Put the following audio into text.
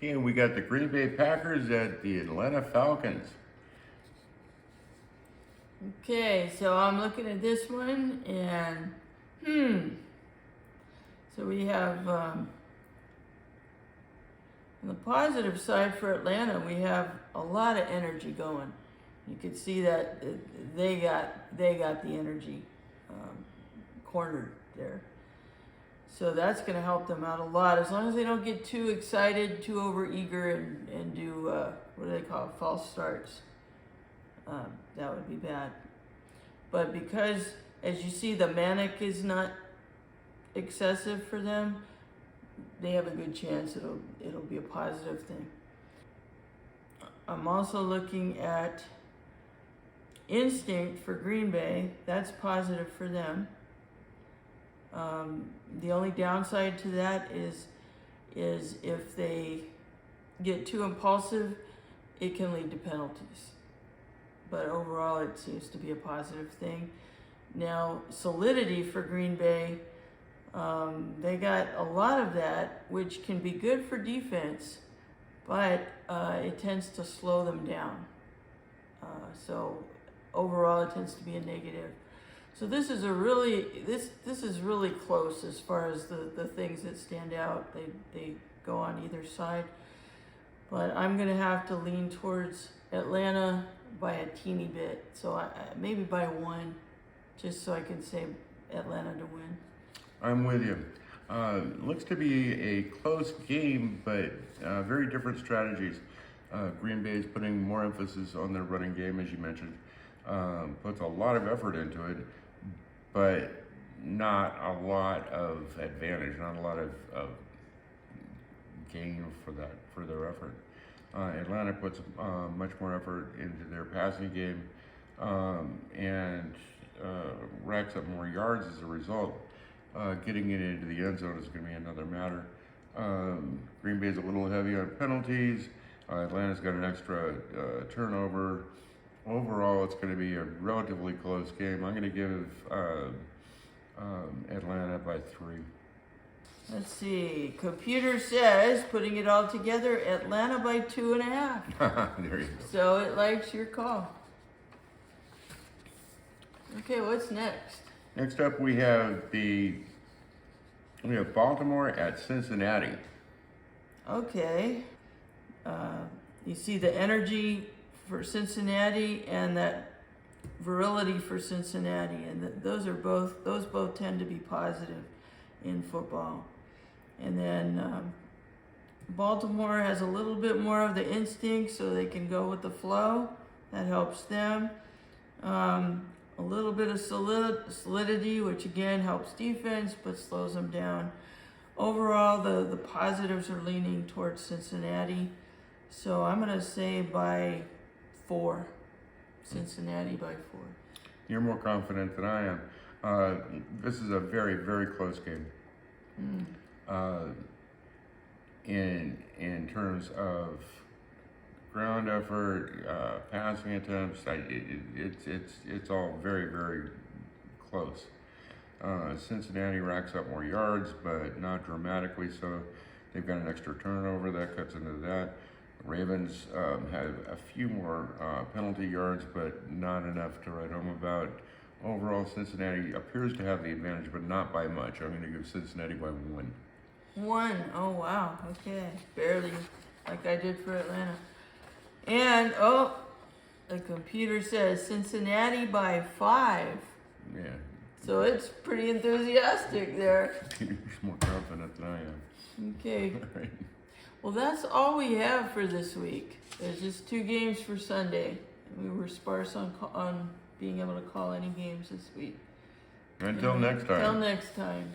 Okay, and we got the Green Bay Packers at the Atlanta Falcons. Okay, so I'm looking at this one, and so we have on the positive side for Atlanta, we have a lot of energy going. You can see that they got the energy cornered there. So that's going to help them out a lot, as long as they don't get too excited, too overeager, and do, what do they call it, false starts. That would be bad. But because, as you see, the manic is not excessive for them, they have a good chance it'll be a positive thing. I'm also looking at instinct for Green Bay. That's positive for them. The only downside to that is if they get too impulsive, it can lead to penalties. But overall, it seems to be a positive thing. Now, solidity for Green Bay, they got a lot of that, which can be good for defense, but it tends to slow them down. So overall, it tends to be a negative. So this is this is really close as far as the things that stand out. They go on either side, but I'm gonna have to lean towards Atlanta by a teeny bit. So maybe by one, just so I can say Atlanta to win. I'm with you. Looks to be a close game, but very different strategies. Green Bay is putting more emphasis on their running game, as you mentioned. Puts a lot of effort into it, but not a lot of advantage, not a lot of gain for their effort. Atlanta puts much more effort into their passing game and racks up more yards as a result. Getting it into the end zone is going to be another matter. Green Bay's a little heavy on penalties. Atlanta's got an extra turnover. Overall, it's going to be a relatively close game. I'm going to give Atlanta by 3. Let's see. Computer says, putting it all together, Atlanta by 2.5. There you go. So it likes your call. Okay, what's next? Next up, we have Baltimore at Cincinnati. Okay. You see the energy for Cincinnati and that virility for Cincinnati, and those both tend to be positive in football. And then Baltimore has a little bit more of the instinct, so they can go with the flow. That helps them. A little bit of solidity, which again helps defense, but slows them down. Overall, the positives are leaning towards Cincinnati. So I'm going to say by 4. Cincinnati by 4. You're more confident than I am. This is a very, very close game. In terms of ground effort, passing attempts, it's all very, very close. Cincinnati racks up more yards, but not dramatically so. They've got an extra turnover that cuts into that. Ravens have a few more penalty yards, but not enough to write home about. Overall, Cincinnati appears to have the advantage, but not by much. I'm going to give Cincinnati by 1. 1. Oh, wow. Okay. Barely, like I did for Atlanta. And, the computer says Cincinnati by 5. Yeah. So it's pretty enthusiastic there. You're more confident than I am. Okay. All right. Well, that's all we have for this week. There's just 2 games for Sunday. We were sparse on being able to call any games this week. Until next time. Until next time.